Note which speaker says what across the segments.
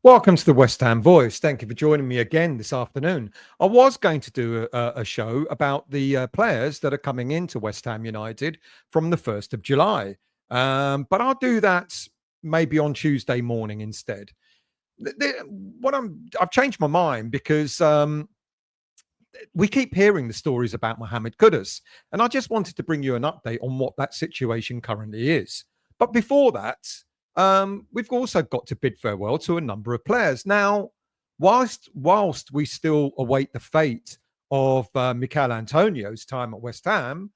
Speaker 1: Welcome to the West Ham Voice. Thank you for joining me again this afternoon. I was going to do a show about the players that are coming into West Ham United from the 1st of July. But I'll do that maybe on Tuesday morning instead. I've changed my mind because we keep hearing the stories about Mohammed Kudus, and I just wanted to bring you an update on what that situation currently is. But before that, we've also got to bid farewell to a number of players. Now, whilst we still await the fate of Mikel Antonio's time at West Ham,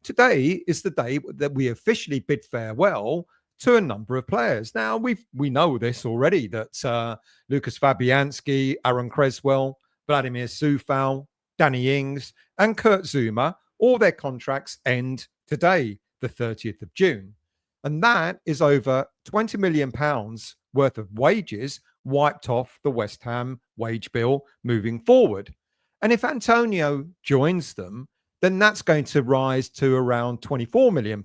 Speaker 1: today is the day that we officially bid farewell to a number of players. Now we know this already that Lucas Fabianski, Aaron Creswell, Vladimir Sufal, Danny Ings, and Kurt Zuma, all their contracts end today, the 30th of June. And that is over £20 million worth of wages wiped off the West Ham wage bill moving forward. And if Antonio joins them, then that's going to rise to around £24 million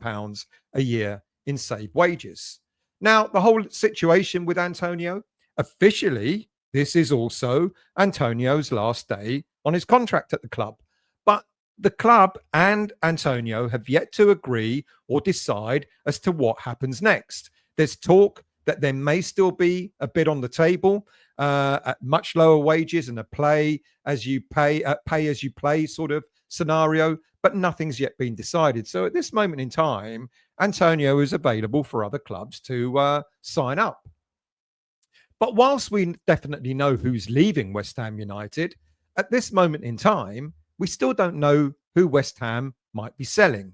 Speaker 1: a year in saved wages. Now, the whole situation with Antonio, officially, this is also Antonio's last day on his contract at the club. But the club and Antonio have yet to agree or decide as to what happens next. There's talk that there may still be a bid on the table at much lower wages and a pay as you play sort of scenario, but nothing's yet been decided. So at this moment in time, Antonio is available for other clubs to sign up. But whilst we definitely know who's leaving West Ham United, at this moment in time, we still don't know who West Ham might be selling.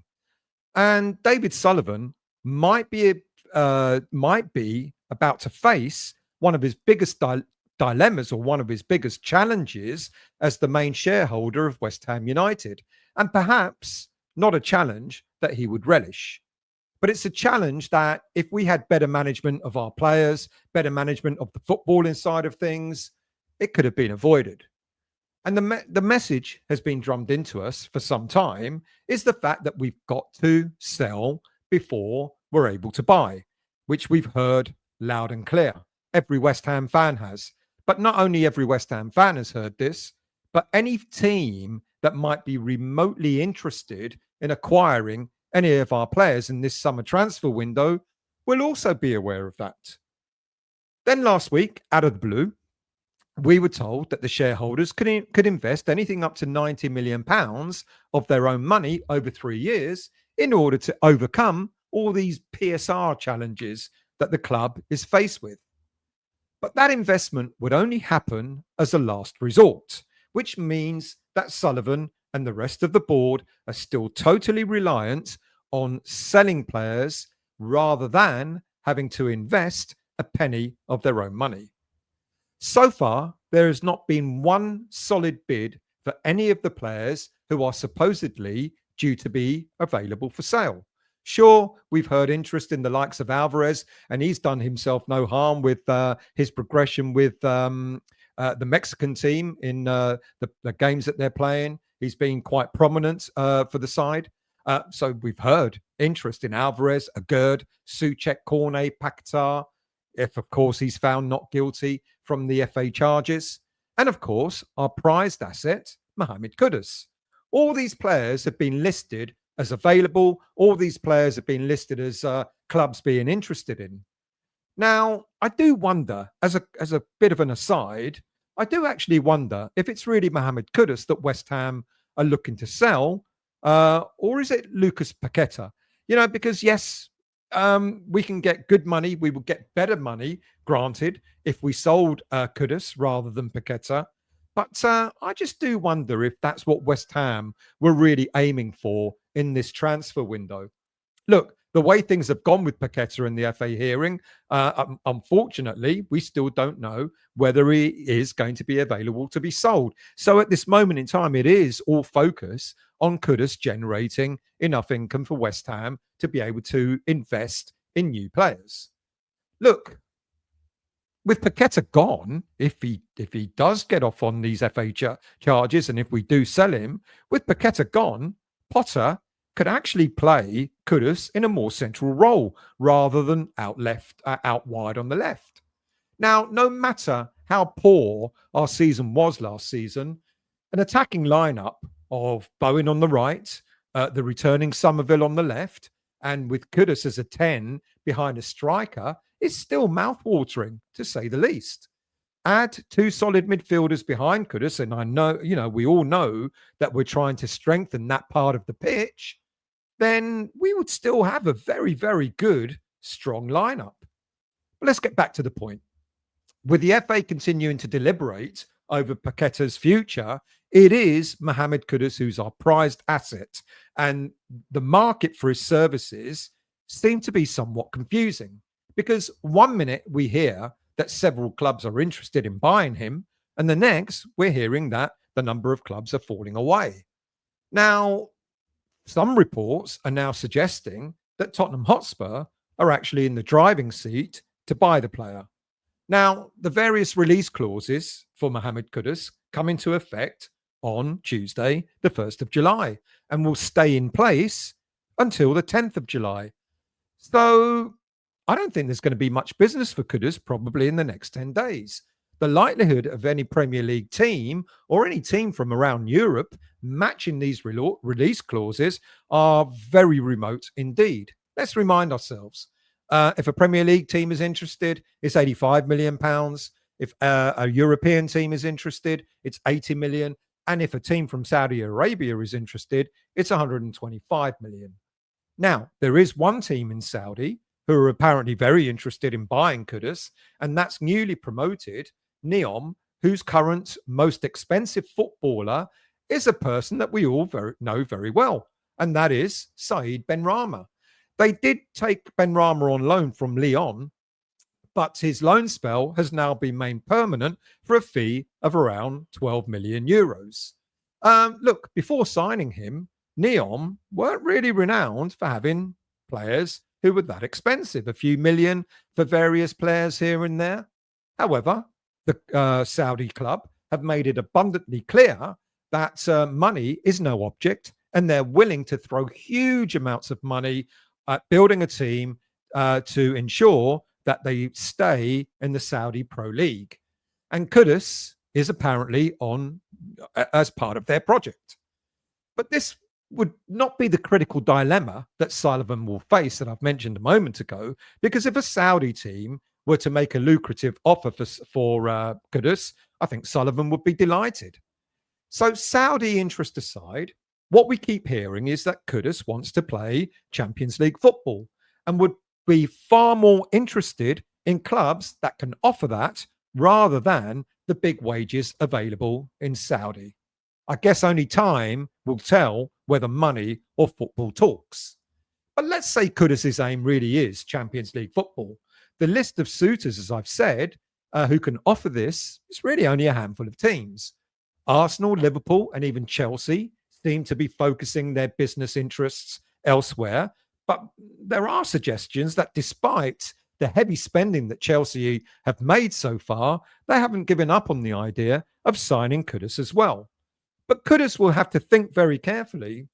Speaker 1: And David Sullivan might be about to face one of his biggest dilemmas or one of his biggest challenges as the main shareholder of West Ham United. And perhaps not a challenge that he would relish. But it's a challenge that if we had better management of our players, better management of the footballing side of things, it could have been avoided. And the message has been drummed into us for some time is the fact that we've got to sell before we're able to buy, which we've heard loud and clear. Every West Ham fan has. But not only every West Ham fan has heard this, but any team that might be remotely interested in acquiring any of our players in this summer transfer window will also be aware of that. Then last week, out of the blue, we were told that the shareholders could invest anything up to £90 million of their own money over 3 years in order to overcome all these PSR challenges that the club is faced with. But that investment would only happen as a last resort, which means that Sullivan and the rest of the board are still totally reliant on selling players rather than having to invest a penny of their own money. So far, there has not been one solid bid for any of the players who are supposedly due to be available for sale. Sure, we've heard interest in the likes of Alvarez, and he's done himself no harm with his progression with the Mexican team in the games that they're playing. He's been quite prominent for the side. So we've heard interest in Alvarez, Agurd, Souček, Cornet, Paqueta, if, of course, he's found not guilty from the FA charges. And, of course, our prized asset, Mohammed Kudus. All these players have been listed as available. All these players have been listed as clubs being interested in. Now, I do wonder, as a bit of an aside, I do actually wonder if it's really Mohammed Kudus that West Ham are looking to sell, or is it Lucas Paqueta? Because yes, we can get good money. We will get better money, granted, if we sold Kudus rather than Paqueta. But I just do wonder if that's what West Ham were really aiming for in this transfer window. Look, the way things have gone with Paqueta in the FA hearing, unfortunately, we still don't know whether he is going to be available to be sold. So at this moment in time, it is all focus on Kudus generating enough income for West Ham to be able to invest in new players. Look, with Paqueta gone, if he does get off on these FA charges, and if we do sell him, with Paqueta gone, Potter could actually play Kudus in a more central role rather than out wide on the left. Now, no matter how poor our season was last season, an attacking lineup of Bowen on the right, the returning Somerville on the left, and with Kudus as a 10 behind a striker is still mouthwatering, to say the least. Add two solid midfielders behind Kudus, and I know, we all know that we're trying to strengthen that part of the pitch, then we would still have a very, very good, strong lineup. But let's get back to the point. With the FA continuing to deliberate over Paqueta's future, it is Mohammed Kudus who's our prized asset. And the market for his services seem to be somewhat confusing because one minute we hear that several clubs are interested in buying him, and the next we're hearing that the number of clubs are falling away. Now, some reports are now suggesting that Tottenham Hotspur are actually in the driving seat to buy the player. Now, the various release clauses for Mohammed Kudus come into effect on Tuesday, the 1st of July, and will stay in place until the 10th of July. So I don't think there's going to be much business for Kudus probably in the next 10 days. The likelihood of any Premier League team or any team from around Europe matching these release clauses are very remote indeed. Let's remind ourselves. If a Premier League team is interested, it's £85 million. If a European team is interested, it's 80 million. And if a team from Saudi Arabia is interested, it's 125 million. Now, there is one team in Saudi who are apparently very interested in buying Kudus, and that's newly promoted Neom, whose current most expensive footballer is a person that we all know very well, and that is Saeed Benrahma. They did take Benrahma on loan from Lyon, but his loan spell has now been made permanent for a fee of around 12 million euros. Look, before signing him, Neom weren't really renowned for having players who were that expensive, a few million for various players here and there. However, the Saudi club have made it abundantly clear that money is no object, and they're willing to throw huge amounts of money at building a team to ensure that they stay in the Saudi Pro League. And Kudus is apparently on as part of their project. But this would not be the critical dilemma that Sullivan will face that I've mentioned a moment ago, because if a Saudi team were to make a lucrative offer for Kudus, I think Sullivan would be delighted. So Saudi interest aside, what we keep hearing is that Kudus wants to play Champions League football and would be far more interested in clubs that can offer that rather than the big wages available in Saudi. I guess only time will tell whether money or football talks. But let's say Kudus' aim really is Champions League football. The list of suitors, as I've said, who can offer this is really only a handful of teams. Arsenal, Liverpool, and even Chelsea seem to be focusing their business interests elsewhere. But there are suggestions that despite the heavy spending that Chelsea have made so far, they haven't given up on the idea of signing Kudus as well. But Kudus will have to think very carefully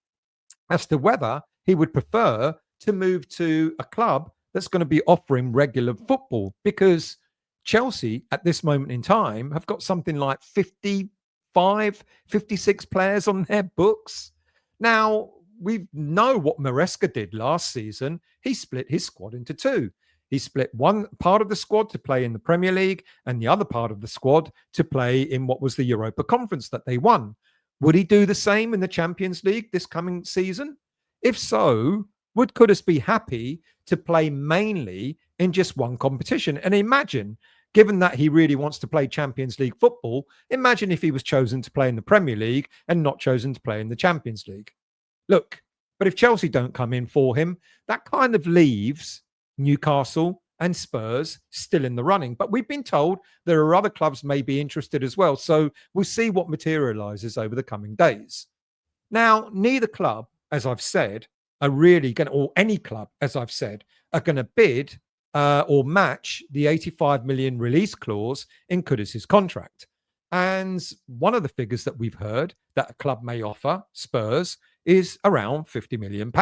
Speaker 1: as to whether he would prefer to move to a club that's going to be offering regular football, because Chelsea at this moment in time have got something like 55, 56 players on their books. Now, we know what Maresca did last season. He split his squad into two. He split one part of the squad to play in the Premier League and the other part of the squad to play in what was the Europa Conference that they won. Would he do the same in the Champions League this coming season? If so, would Kudus be happy to play mainly in just one competition? And imagine, given that he really wants to play Champions League football, imagine if he was chosen to play in the Premier League and not chosen to play in the Champions League. Look, but if Chelsea don't come in for him, that kind of leaves Newcastle and Spurs still in the running. But we've been told there are other clubs may be interested as well. So we'll see what materializes over the coming days. Now, neither club, as I've said, are really going to, or any club, as I've said, are going to bid or match the 85 million release clause in Kudus' contract. And one of the figures that we've heard that a club may offer, Spurs, is around £50 million.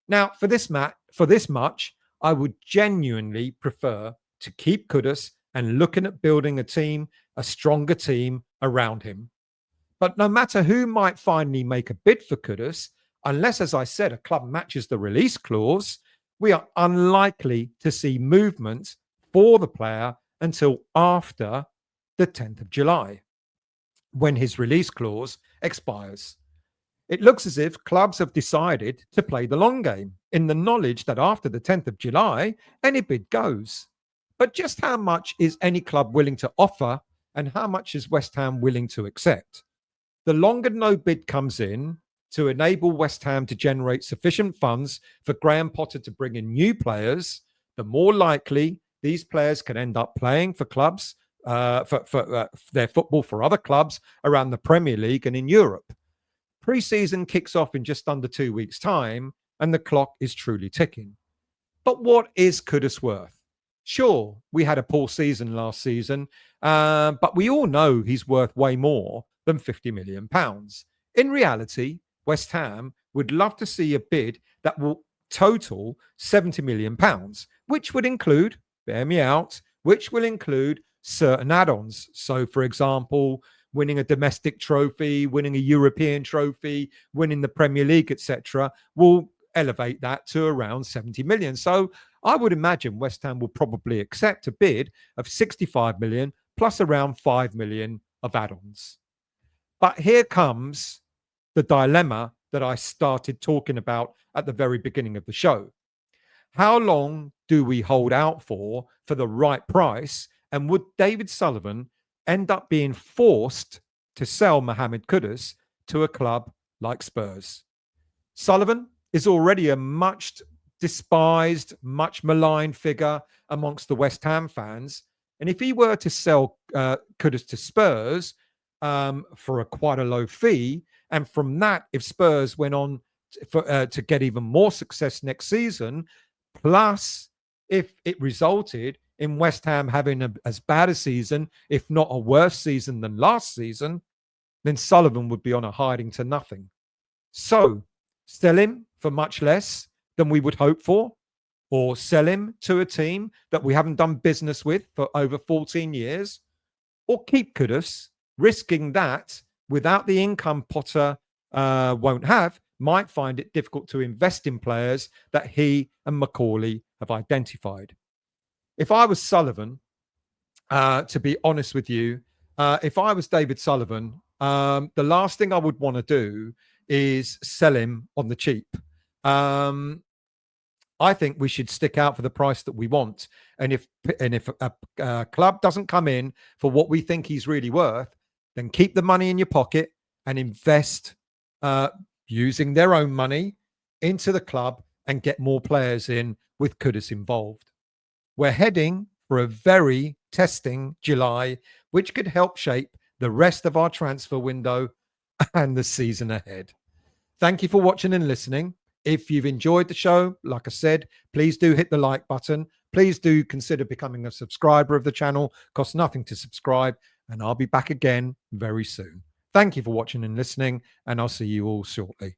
Speaker 1: Now, for this much, I would genuinely prefer to keep Kudus and looking at building a stronger team around him. But no matter who might finally make a bid for Kudus, unless, as I said, a club matches the release clause, we are unlikely to see movement for the player until after the 10th of July, when his release clause expires. It looks as if clubs have decided to play the long game in the knowledge that after the 10th of July, any bid goes. But just how much is any club willing to offer, and how much is West Ham willing to accept? The longer no bid comes in to enable West Ham to generate sufficient funds for Graham Potter to bring in new players, the more likely these players can end up playing for clubs, for their football for other clubs around the Premier League and in Europe. Pre-season kicks off in just under 2 weeks' time, and the clock is truly ticking. But what is Kudus worth? Sure, we had a poor season last season, but we all know he's worth way more than £50 million. In reality, West Ham would love to see a bid that will total £70 million, which would include, bear me out, which will include certain add-ons. So, for example, winning a domestic trophy, winning a European trophy, winning the Premier League, etc., will elevate that to around 70 million. So I would imagine West Ham will probably accept a bid of 65 million plus around 5 million of add-ons. But here comes the dilemma that I started talking about at the very beginning of the show. How long do we hold out for the right price? And would David Sullivan end up being forced to sell Mohammed Kudus to a club like Spurs? Sullivan is already a much despised, much maligned figure amongst the West Ham fans. And if he were to sell Kudus to Spurs for quite a low fee, and from that, if Spurs went on to get even more success next season, plus if it resulted in West Ham having as bad a season, if not a worse season than last season, then Sullivan would be on a hiding to nothing. So sell him for much less than we would hope for, or sell him to a team that we haven't done business with for over 14 years, or keep Kudus, risking that without the income Potter won't have, might find it difficult to invest in players that he and Macaulay have identified. If I was Sullivan, to be honest with you, if I was David Sullivan, the last thing I would want to do is sell him on the cheap. I think we should stick out for the price that we want. And if a club doesn't come in for what we think he's really worth, then keep the money in your pocket and invest using their own money into the club and get more players in with Kudus involved. We're heading for a very testing July, which could help shape the rest of our transfer window and the season ahead. Thank you for watching and listening. If you've enjoyed the show, like I said, please do hit the like button. Please do consider becoming a subscriber of the channel. Costs nothing to subscribe, and I'll be back again very soon. Thank you for watching and listening, and I'll see you all shortly.